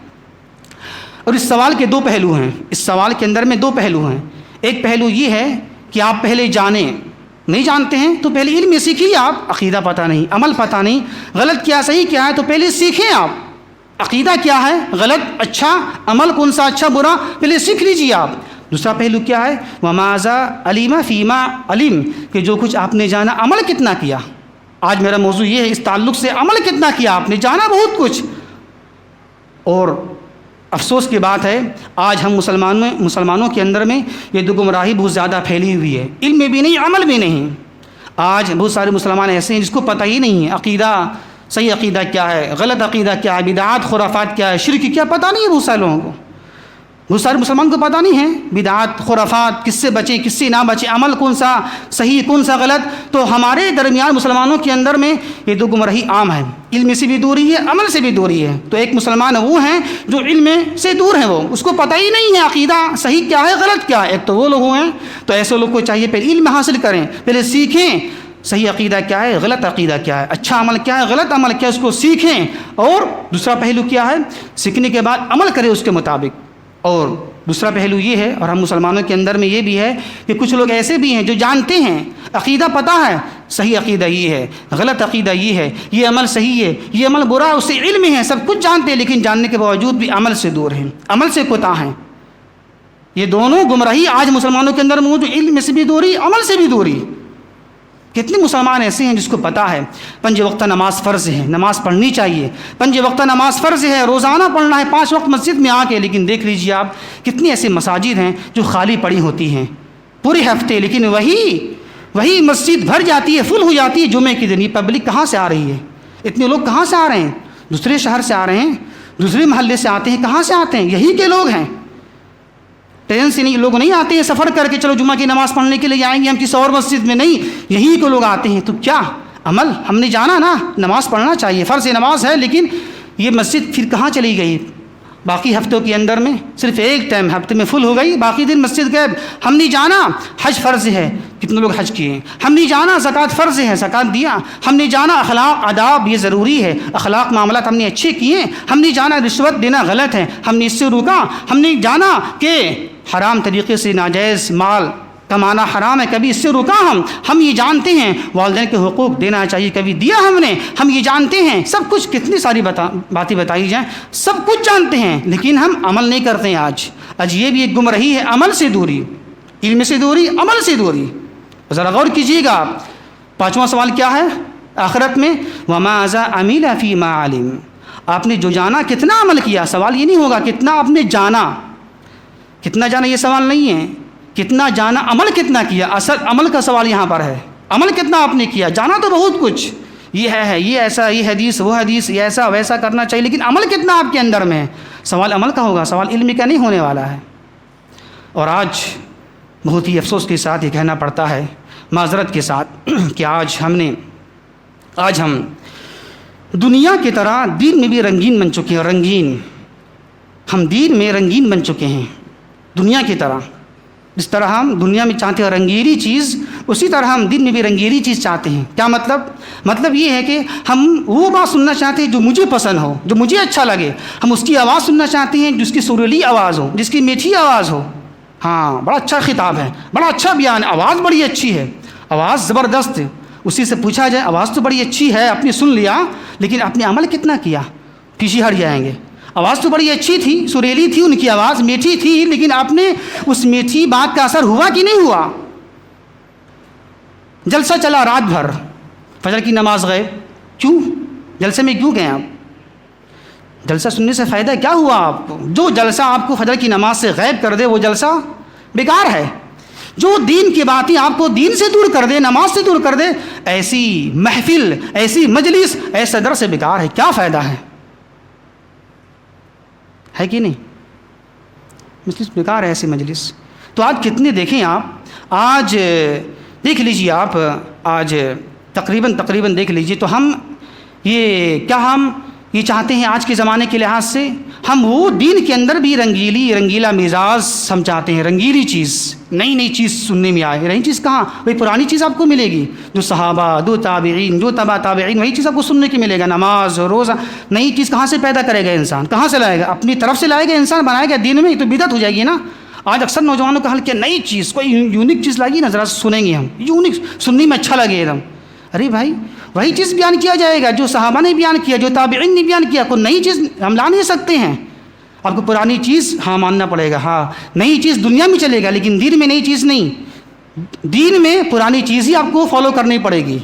Speaker 1: اور اس سوال کے 2 پہلو ہیں، اس سوال کے اندر میں 2 پہلو ہیں۔ ایک پہلو یہ ہے کہ آپ پہلے جانیں، نہیں جانتے ہیں تو پہلے علم سیکھیے، آپ عقیدہ پتہ نہیں، عمل پتہ نہیں، غلط کیا صحیح کیا ہے تو پہلے سیکھیں آپ، عقیدہ کیا ہے، غلط اچھا، عمل کون سا اچھا برا، پہلے سیکھ لیجیے آپ۔ دوسرا پہلو کیا ہے؟ وماذا علم فیما علم، کہ جو کچھ آپ نے جانا عمل کتنا کیا۔ آج میرا موضوع یہ ہے، اس تعلق سے عمل کتنا کیا آپ نے، جانا بہت کچھ۔ اور افسوس کی بات ہے آج ہم مسلمانوں کے اندر میں یہ 2 گمراہی بہت زیادہ پھیلی ہوئی ہے، علم میں بھی نہیں، عمل بھی نہیں۔ آج بہت سارے مسلمان ایسے ہیں جس کو پتہ ہی نہیں ہے عقیدہ، صحیح عقیدہ کیا ہے، غلط عقیدہ کیا ہے، بدعات خرافات کیا ہے، شرک کیا، پتہ نہیں ہے بہت سارے لوگوں کو، بہت سارے مسلمان کو پتہ نہیں ہے بدعات خرافات کس سے بچیں کس سے نہ بچیں، عمل کون سا صحیح کون سا غلط۔ تو ہمارے درمیان مسلمانوں کے اندر میں یہ 2 گمراہی عام ہے، علم سے بھی دوری ہے، عمل سے بھی دوری ہے۔ تو ایک مسلمان وہ ہیں جو علم سے دور ہیں، وہ اس کو پتہ ہی نہیں ہے عقیدہ صحیح کیا ہے غلط کیا ہے، ایک تو وہ لوگ ہیں۔ تو ایسے لوگ کو چاہیے پہلے علم حاصل کریں، پہلے سیکھیں صحیح عقیدہ کیا ہے، غلط عقیدہ کیا ہے، اچھا عمل کیا ہے، غلط عمل کیا ہے، اس کو سیکھیں۔ اور دوسرا پہلو کیا ہے؟ سیکھنے کے بعد عمل کریں اس کے مطابق۔ اور دوسرا پہلو یہ ہے، اور ہم مسلمانوں کے اندر میں یہ بھی ہے کہ کچھ لوگ ایسے بھی ہیں جو جانتے ہیں، عقیدہ پتہ ہے، صحیح عقیدہ یہ ہے، غلط عقیدہ یہ ہے، یہ عمل صحیح ہے، یہ عمل برا ہے، اس سے علم ہے، سب کچھ جانتے ہیں، لیکن جاننے کے باوجود بھی عمل سے دور ہیں، عمل سے کوتاہ ہیں۔ یہ دونوں گمراہی آج مسلمانوں کے اندر موجود، علم سے بھی دوری، عمل سے بھی دوری۔ کتنے مسلمان ایسے ہیں جس کو پتہ ہے 5 وقت نماز فرض ہے، نماز پڑھنی چاہیے، 5 وقت نماز فرض ہے، روزانہ پڑھنا ہے 5 وقت مسجد میں آ کے، لیکن دیکھ لیجیے آپ کتنی ایسی مساجد ہیں جو خالی پڑی ہوتی ہیں پورے ہفتے، لیکن وہی مسجد بھر جاتی ہے، فل ہو جاتی ہے جمعے کے دن۔ یہ پبلک کہاں سے آ رہی ہے؟ اتنے لوگ کہاں سے آ رہے ہیں؟ دوسرے شہر سے آ رہے ہیں، دوسرے محلے سے آتے ہیں، کہاں سے آتے ہیں؟ یہی کے لوگ ہیں، ٹرین سے نہیں، لوگ نہیں آتے ہیں سفر کر کے چلو جمعہ کی نماز پڑھنے کے لیے جائیں گے ہم کسی اور مسجد میں، نہیں، یہی کو لوگ آتے ہیں۔ تو کیا عمل؟ ہم نے جانا نا نماز پڑھنا چاہیے، فرض نماز ہے، لیکن یہ مسجد پھر کہاں چلی گئی؟ باقی ہفتوں کے اندر میں صرف ایک ٹائم ہفتے میں فل ہو گئی، باقی دن مسجد غائب۔ ہم نہیں جانا حج فرض ہے، کتنے لوگ حج کیے ہیں، ہم نہیں جانا زکوٰۃ فرض ہے، زکوٰۃ دیا، ہم نہیں جانا اخلاق آداب یہ ضروری ہے، اخلاق معاملات ہم نے اچھے کیے، ہم نہیں جانا رشوت دینا غلط ہے، ہم نے اس سے روکا، ہم نہیں جانا کہ حرام طریقے سے ناجائز مال کمانا حرام ہے، کبھی اس سے رکا ہم یہ جانتے ہیں، والدین کے حقوق دینا چاہیے، کبھی دیا ہم یہ جانتے ہیں، سب کچھ کتنی ساری باتیں بتائی جائیں، سب کچھ جانتے ہیں، لیکن ہم عمل نہیں کرتے ہیں۔ آج یہ بھی ایک گمراہی ہے، عمل سے دوری، علم سے دوری، عمل سے دوری۔ ذرا غور کیجیے گا، 5واں سوال کیا ہے آخرت میں؟ وَمَاذَا عَمِلَ فِي مَا عَلِمَ، آپ نے جو جانا کتنا عمل کیا؟ سوال یہ نہیں ہوگا کتنا آپ نے جانا، کتنا جانا یہ سوال نہیں ہے، کتنا جانا، عمل کتنا کیا، اصل عمل کا سوال یہاں پر ہے، عمل کتنا آپ نے کیا؟ جانا تو بہت کچھ، یہ ہے، یہ ایسا، یہ حدیث، وہ حدیث، یہ ایسا ویسا کرنا چاہیے، لیکن عمل کتنا آپ کے اندر میں ہے؟ سوال عمل کا ہوگا، سوال علم کا نہیں ہونے والا ہے۔ اور آج بہت ہی افسوس کے ساتھ یہ کہنا پڑتا ہے، معذرت کے ساتھ، کہ آج ہم دنیا کی طرح دین میں بھی رنگین بن چکے ہیں، رنگین، ہم دین میں رنگین بن چکے ہیں دنیا کی طرح۔ جس طرح ہم دنیا میں چاہتے ہیں رنگیلی چیز، اسی طرح ہم دین میں بھی رنگیلی چیز چاہتے ہیں۔ کیا مطلب؟ مطلب یہ ہے کہ ہم وہ بات سننا چاہتے ہیں جو مجھے پسند ہو، جو مجھے اچھا لگے، ہم اس کی آواز سننا چاہتے ہیں جس کی سریلی آواز ہو، جس کی میٹھی آواز ہو۔ ہاں، بڑا اچھا خطاب ہے، بڑا اچھا بیان ہے، آواز بڑی اچھی ہے، آواز زبردست ہے، اسی سے پوچھا جائے آواز تو بڑی اچھی ہے، آپ نے سن لیا، لیکن آپ نے عمل کتنا کیا؟ پیچھے ہٹ جائیں گے۔ آواز تو بڑی اچھی تھی، سریلی تھی، ان کی آواز میٹھی تھی، لیکن آپ نے اس میٹھی بات کا اثر ہوا کہ نہیں ہوا؟ جلسہ چلا رات بھر، فجر کی نماز غائب، کیوں؟ جلسے میں کیوں گئے آپ؟ جلسہ سننے سے فائدہ کیا ہوا آپ کو؟ جو جلسہ آپ کو فجر کی نماز سے غائب کر دے وہ جلسہ بیکار ہے۔ جو دین کی باتیں آپ کو دین سے دور کر دے، نماز سے دور کر دے، ایسی محفل، ایسی مجلس، ایسے درس سے بیکار ہے، کیا فائدہ ہے کہ نہیں؟ مجلس بیکار ہے، ایسی مجلس۔ تو آج کتنے دیکھیں آپ، آج دیکھ لیجیے آپ، آج تقریباً دیکھ لیجیے، تو ہم یہ چاہتے ہیں آج کے زمانے کے لحاظ سے، ہم وہ دین کے اندر بھی رنگیلا مزاج ہم چاہتے ہیں، رنگیلی چیز، نئی چیز سننے میں آئے۔ نئی چیز کہاں؟ وہی پرانی چیز آپ کو ملے گی، جو صحابہ، جو تابعین، جو تبع تابعین، وہی چیز آپ کو سننے کی ملے گا، نماز، روزہ۔ نئی چیز کہاں سے پیدا کرے گا انسان؟ کہاں سے لائے گا؟ اپنی طرف سے لائے گا انسان، بنائے گا دین میں، تو بدعت ہو جائے گی نا۔ آج اکثر نوجوانوں کا حل کیا، نئی چیز، کوئی یونیک چیز لائیے نا، ذرا سنیں گے ہم، یونیک سننے میں اچھا لگے ایک دم۔ ارے بھائی، وہی چیز بیان کیا جائے گا جو صحابہ نے بیان کیا، جو تابعین نے بیان کیا، کوئی نئی چیز ہم لا نہیں سکتے ہیں۔ آپ کو پرانی چیز ہاں ماننا پڑے گا، ہاں نئی چیز دنیا میں چلے گا، لیکن دین میں نئی چیز نہیں، دین میں پرانی چیز ہی آپ کو فالو کرنی پڑے گی۔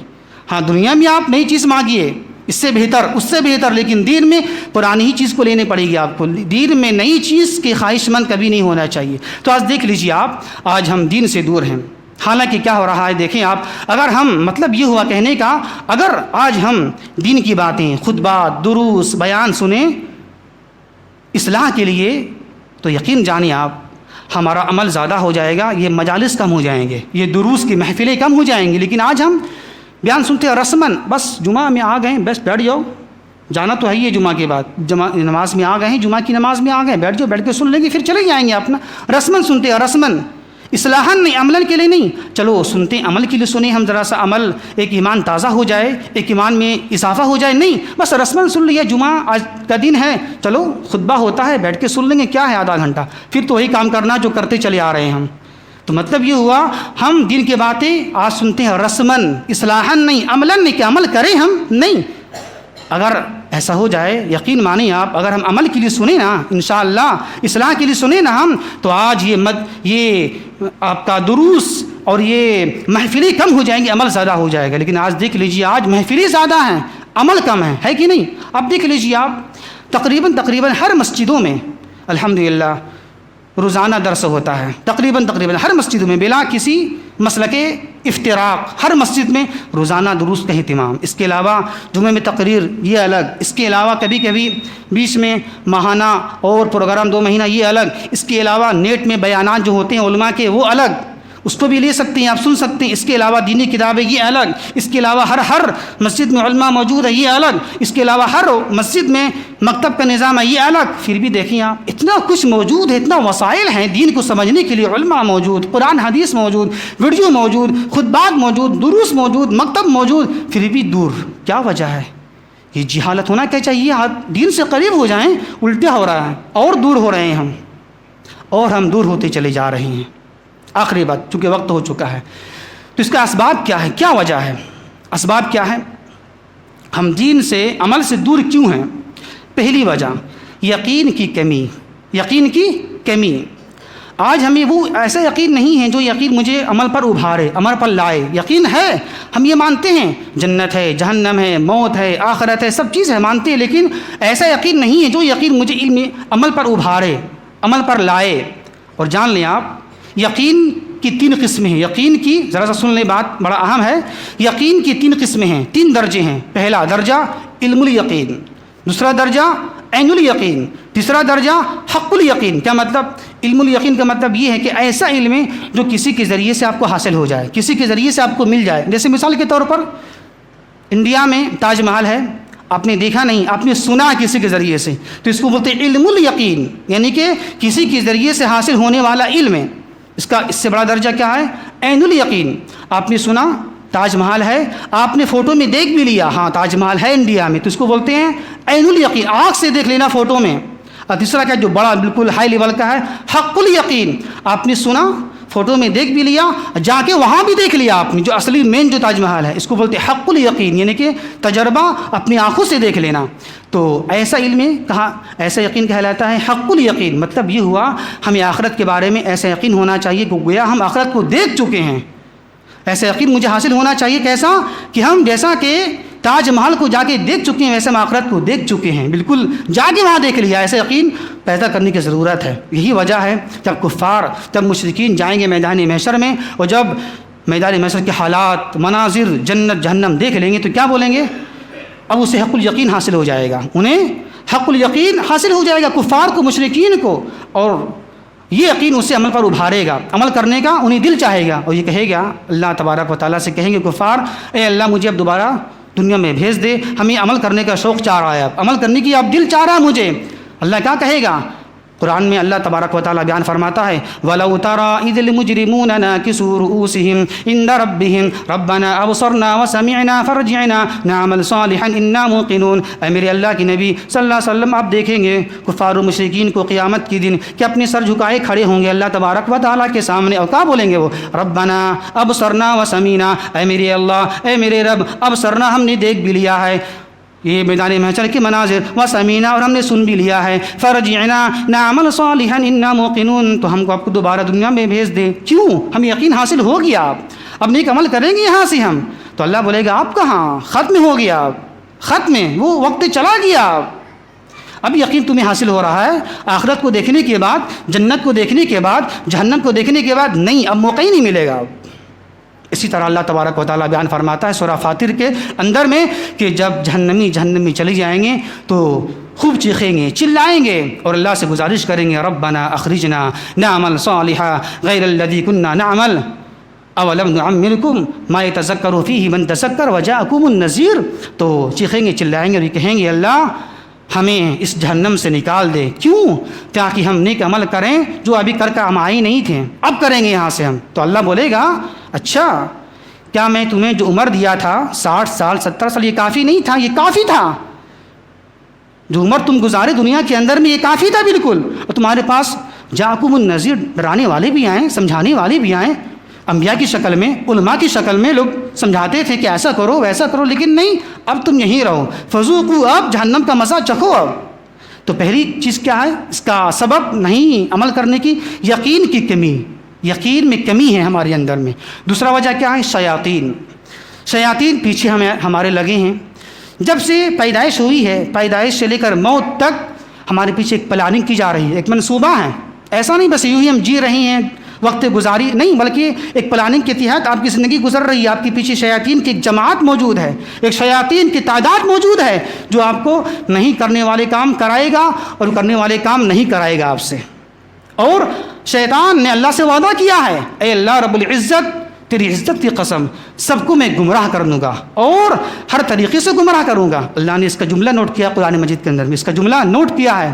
Speaker 1: ہاں دنیا میں آپ نئی چیز مانگیے، اس سے بہتر، لیکن دین میں پرانی ہی چیز کو لینے پڑے گی آپ کو، دین میں نئی چیز کے خواہش مند کبھی نہیں ہونا چاہیے۔ تو آج دیکھ لیجیے آپ، آج ہم دین سے دور ہیں، حالانکہ کیا ہو رہا ہے دیکھیں آپ، اگر ہم، مطلب یہ ہوا کہنے کا، اگر آج ہم دین کی باتیں، خطبات، دروس، بیان سنیں اصلاح کے لیے، تو یقین جانیں آپ ہمارا عمل زیادہ ہو جائے گا، یہ مجالس کم ہو جائیں گے، یہ دروس کی محفلیں کم ہو جائیں گی۔ لیکن آج ہم بیان سنتے ہیں رسمن، بس جمعہ میں آ گئے بس بیٹھ جاؤ، جانا تو ہے ہی ہے جمعہ کے بعد، نماز میں آ گئے ہیں، جمعہ کی نماز میں آ گئے، بیٹھ جاؤ، بیٹھ کے سن لیں گے، پھر چلے جائیں گے اپنا، رسمن سنتے ہیں رسمن، اصلاحاً نہیں، عملاً کے لیے نہیں۔ چلو سنتے ہیں، عمل کے لیے سنیں ہم ذرا سا، عمل ایک ایمان تازہ ہو جائے، ایک ایمان میں اضافہ ہو جائے، نہیں بس رسماً سن لیا، جمعہ آج کا دن ہے، چلو خطبہ ہوتا ہے بیٹھ کے سن لیں گے، کیا ہے آدھا گھنٹہ، پھر تو وہی کام کرنا جو کرتے چلے آ رہے ہیں ہم۔ تو مطلب یہ ہوا ہم دین کی باتیں آج سنتے ہیں رسماً، اصلاحاً نہیں، عملاً نہیں کہ عمل کریں ہم، نہیں۔ اگر ایسا ہو جائے، یقین مانیں آپ، اگر ہم عمل کے لیے سنیں نا، انشاءاللہ اصلاح کے لیے سنیں نا ہم، تو آج یہ آپ کا دروس اور یہ محفلیں کم ہو جائیں گی، عمل زیادہ ہو جائے گا۔ لیکن آج دیکھ لیجیے، آج محفلیں زیادہ ہیں، عمل کم ہے کہ نہیں؟ اب دیکھ لیجیے آپ، تقریباً ہر مسجدوں میں الحمدللہ روزانہ درس ہوتا ہے، تقریباً ہر مسجد میں بلا کسی مسلک افتراق، ہر مسجد میں روزانہ دروس کا اہتمام۔ اس کے علاوہ جمعے میں تقریر، یہ الگ، اس کے علاوہ کبھی کبھی بیچ میں ماہانہ اور پروگرام 2 مہینہ، یہ الگ، اس کے علاوہ نیٹ میں بیانات جو ہوتے ہیں علماء کے وہ الگ، اس کو بھی لے سکتے ہیں آپ، سن سکتے ہیں۔ اس کے علاوہ دینی کتابیں یہ الگ، اس کے علاوہ ہر مسجد میں علماء موجود ہے یہ الگ، اس کے علاوہ ہر مسجد میں مکتب کا نظام ہے یہ الگ۔ پھر بھی دیکھیں آپ، اتنا کچھ موجود ہے، اتنا وسائل ہیں دین کو سمجھنے کے لیے، علماء موجود، قرآن حدیث موجود، ویڈیو موجود، خطبات موجود، دروس موجود، مکتب موجود، پھر بھی دور۔ کیا وجہ ہے؟ یہ جہالت ہونا کیا چاہیے، دین سے قریب ہو جائیں، الٹا ہو رہا ہے، اور دور ہو رہے ہیں ہم، اور ہم دور ہوتے چلے جا رہے ہیں۔ آخری بات، چونکہ وقت ہو چکا ہے، تو اس کا اسباب کیا ہے، کیا وجہ ہے؟ اسباب کیا ہے؟ ہم دین سے، عمل سے دور کیوں ہیں؟ پہلی وجہ یقین کی کمی، یقین کی کمی۔ آج ہمیں وہ ایسا یقین نہیں ہے جو یقین مجھے عمل پر ابھارے، عمل پر لائے۔ یقین ہے، ہم یہ مانتے ہیں جنت ہے، جہنم ہے، موت ہے، آخرت ہے، سب چیز ہے مانتے ہیں، لیکن ایسا یقین نہیں ہے جو یقین مجھے علم عمل پر ابھارے، عمل پر لائے۔ اور جان لیں آپ، یقین کی 3 قسمیں ہیں، یقین کی ذرا سا سن لیں، بات بڑا اہم ہے۔ یقین کی 3 قسمیں ہیں، 3 درجے ہیں۔ پہلا درجہ علم الیقین، دوسرا درجہ عین الیقین، تیسرا درجہ حق الیقین۔ کیا مطلب؟ علم الیقین کا مطلب یہ ہے کہ ایسا علم ہے جو کسی کے ذریعے سے آپ کو حاصل ہو جائے، کسی کے ذریعے سے آپ کو مل جائے۔ جیسے مثال کے طور پر انڈیا میں تاج محل ہے، آپ نے دیکھا نہیں، آپ نے سنا کسی کے ذریعے سے، تو اس کو بولتے ہیں علم الیقین، یعنی کہ کسی کے ذریعے سے حاصل ہونے والا علم ہے۔ اس سے بڑا درجہ کیا ہے؟ عین الیقین۔ آپ نے سنا تاج محل ہے، آپ نے فوٹو میں دیکھ بھی لیا، ہاں تاج محل ہے انڈیا میں، تو اس کو بولتے ہیں عین الیقین، آنکھ سے دیکھ لینا فوٹو میں۔ اور تیسرا کیا، جو بڑا بالکل ہائی لیول کا ہے، حق الیقین۔ آپ نے سنا، فوٹو میں دیکھ بھی لیا، جا کے وہاں بھی دیکھ لیا آپ نے، جو اصلی مین جو تاج محل ہے، اس کو بولتے ہیں حق الیقین، یعنی کہ تجربہ، اپنی آنکھوں سے دیکھ لینا۔ تو ایسا علم کہا، ایسا یقین کہلاتا ہے حق الیقین۔ مطلب یہ ہوا ہمیں آخرت کے بارے میں ایسا یقین ہونا چاہیے کہ گویا ہم آخرت کو دیکھ چکے ہیں۔ ایسا یقین مجھے حاصل ہونا چاہیے، کیسا؟ کہ ہم جیسا کہ تاج محل کو جا کے دیکھ چکے ہیں، ویسے ہم آخرت کو دیکھ چکے ہیں، بالکل جا کے وہاں دیکھ لیا۔ ایسا یقین پیدا کرنے کی ضرورت ہے۔ یہی وجہ ہے جب کفار، جب مشرکین جائیں گے میدان محشر میں، اور جب میدان محشر کے حالات، مناظر، جنت جہنم دیکھ لیں گے، تو کیا بولیں گے؟ اب اسے حق الیقین حاصل ہو جائے گا، انہیں حق الیقین حاصل ہو جائے گا، کفار کو، مشرکین کو، اور یہ یقین اسے عمل پر ابھارے گا، عمل کرنے کا انہیں دل چاہے گا، اور یہ کہے گا، اللہ تبارک و تعالیٰ سے کہیں گے کفار، اے اللہ مجھے اب دوبارہ دنیا میں بھیج دے، ہمیں عمل کرنے کا شوق چاہ رہا ہے، اب عمل کرنے کی اب دل چاہ رہا ہے مجھے۔ اللہ کیا کہے گا؟ قرآن میں اللہ تبارک و تعالیٰ بیان فرماتا ہے، وَلَوْ تَرَىٰ إِذِ الْمُجْرِمُونَ نَاكِسُو رُءُوسِهِمْ عِندَ رَبِّهِمْ رَبَّنَا أَبْصَرْنَا وَسَمِعْنَا فَارْجِعْنَا نَعْمَلْ صَالِحًا إِنَّا مُوقِنُونَ۔ اے میرے اللہ کے نبی صلی اللہ علیہ وسلم، آپ دیکھیں گے کفار و مشرکین کو قیامت کے دن کہ اپنے سر جھکائے کھڑے ہوں گے اللہ تبارک و تعالیٰ کے سامنے، اور کیا بولیں گے وہ؟ ربنا ابصرنا وسمعنا، اے میرے اللہ، اے میرے رب، ابصرنا ہم نے دیکھ بھی لیا ہے یہ میدان محشر کے مناظر، وسمینا اور ہم نے سن بھی لیا ہے، فرجعنا نعمل صالحا انا موقنون، تو ہم کو آپ کو دوبارہ دنیا میں بھیج دے۔ کیوں؟ ہمیں یقین حاصل ہو گیا، اب نیک عمل کریں گے یہاں سے ہم، تو اللہ بولے گا آپ کہاں، ختم ہو گیا، ختم، وہ وقت چلا گیا، اب یقین تمہیں حاصل ہو رہا ہے آخرت کو دیکھنے کے بعد، جنت کو دیکھنے کے بعد، جہنم کو دیکھنے کے بعد، نہیں اب موقع ہی نہیں ملے گا۔ اسی طرح اللہ تبارک و تعالیٰ بیان فرماتا ہے سورہ فاطر کے اندر میں کہ جب جہنمی چلی جائیں گے تو خوب چیخیں گے، چلائیں گے، اور اللہ سے گزارش کریں گے، ربنا اخرجنا نعمل صالحا غیر الذی کنا نعمل اولم نعمرکم ما یتذکر فیہ من تذکر وجاءکم النذیر۔ تو چیخیں گے، چلائیں گے اور یہ کہیں گے، اللہ ہمیں اس جہنم سے نکال دے. کیوں؟ تاکہ ہم نیک عمل کریں جو ابھی کر ہم آئے نہیں تھے، اب کریں گے یہاں سے ہم. تو اللہ بولے گا اچھا کیا میں تمہیں جو عمر دیا تھا 60 سال 70 سال یہ کافی نہیں تھا؟ یہ کافی تھا. جو عمر تم گزارے دنیا کے اندر میں یہ کافی تھا بالکل. اور تمہارے پاس جاکم النذیر ڈرانے والے بھی آئیں، سمجھانے والے بھی آئیں، انبیاء کی شکل میں، علماء کی شکل میں لوگ سمجھاتے تھے کہ ایسا کرو ویسا کرو، لیکن نہیں، اب تم یہیں رہو. فذوقوا، اب جہنم کا مزہ چکھو. اب تو پہلی چیز کیا ہے اس کا سبب نہیں عمل کرنے کی؟ یقین کی کمی، یقین میں کمی ہے ہمارے اندر میں. دوسرا وجہ کیا ہے؟ شیاطین. شیاطین پیچھے ہمارے لگے ہیں. جب سے پیدائش ہوئی ہے، پیدائش سے لے کر موت تک ہمارے پیچھے ایک پلاننگ کی جا رہی ہے، ایک منصوبہ ہے. ایسا نہیں بس یوں ہی ہم جی رہے ہیں وقت گزاری، نہیں، بلکہ ایک پلاننگ کے تحت آپ کی زندگی گزر رہی ہے. آپ کے پیچھے شیاطین کی ایک جماعت موجود ہے، ایک شیاطین کی تعداد موجود ہے جو آپ کو نہیں کرنے والے کام کرائے گا اور کرنے والے کام نہیں کرائے گا آپ سے. اور شیطان نے اللہ سے وعدہ کیا ہے، اے اللہ رب العزت تیری عزت کی قسم سب کو میں گمراہ کر دوں گا اور ہر طریقے سے گمراہ کروں گا. اللہ نے اس کا جملہ نوٹ کیا قرآن مجید کے اندر میں، اس کا جملہ نوٹ کیا ہے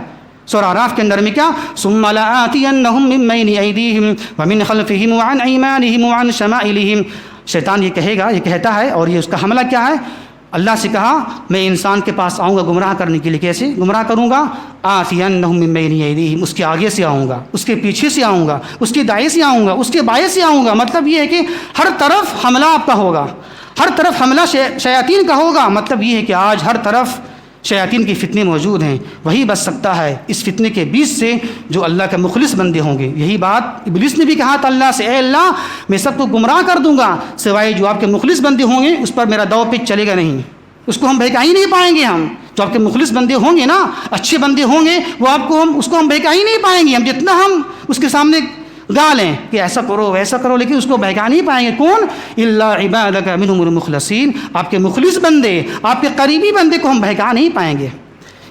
Speaker 1: سورہ اعراف کے اندر میں کیا؟ ثم لآتینہم من بین ایدیہم ومن خلفہم وعن ایمانہم وعن شمائلہم. شیطان یہ کہے گا، یہ کہتا ہے، اور یہ اس کا حملہ کیا ہے؟ اللہ سے کہا میں انسان کے پاس آؤں گا گمراہ کرنے کے لیے. کیسے گمراہ کروں گا؟ آتینہم من بین ایدیہم، اس کے آگے سے آؤں گا، اس کے پیچھے سے آؤں گا، اس کے دائیں سے آؤں گا، اس کے بائیں سے آؤں گا. مطلب یہ ہے کہ ہر طرف حملہ آپ کا ہوگا، ہر طرف حملہ شیاطین کا ہوگا. مطلب یہ ہے کہ آج ہر طرف شیاطین کی فتنے موجود ہیں. وہی بچ سکتا ہے اس فتنے کے بیچ سے جو اللہ کے مخلص بندے ہوں گے. یہی بات ابلیس نے بھی کہا تھا اللہ سے، اے اللہ میں سب کو گمراہ کر دوں گا سوائے جو آپ کے مخلص بندے ہوں گے اس پر میرا دو پچ چلے گا نہیں، اس کو ہم بہکا ہی نہیں پائیں گے. ہم جو آپ کے مخلص بندے ہوں گے نا، اچھے بندے ہوں گے، وہ آپ کو اس کو ہم بہکا ہی نہیں پائیں گے. ہم جتنا ہم اس کے سامنے گا لیں کہ ایسا کرو ویسا کرو، لیکن اس کو بہکا نہیں پائیں گے. کون؟ الا عبادک منہم المخلصین، آپ کے مخلص بندے، آپ کے قریبی بندے کو ہم بہکا نہیں پائیں گے.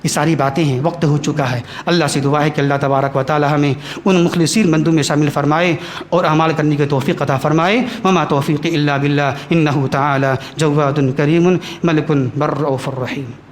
Speaker 1: یہ ساری باتیں ہیں، وقت ہو چکا ہے. اللہ سے دعا ہے کہ اللہ تبارک و تعالی ہمیں ان مخلصین بندوں میں شامل فرمائے اور اعمال کرنے کی توفیق عطا فرمائے. وما توفیق الا باللہ انہ تعالی جواد کریم ملک بر رؤوف الرحیم.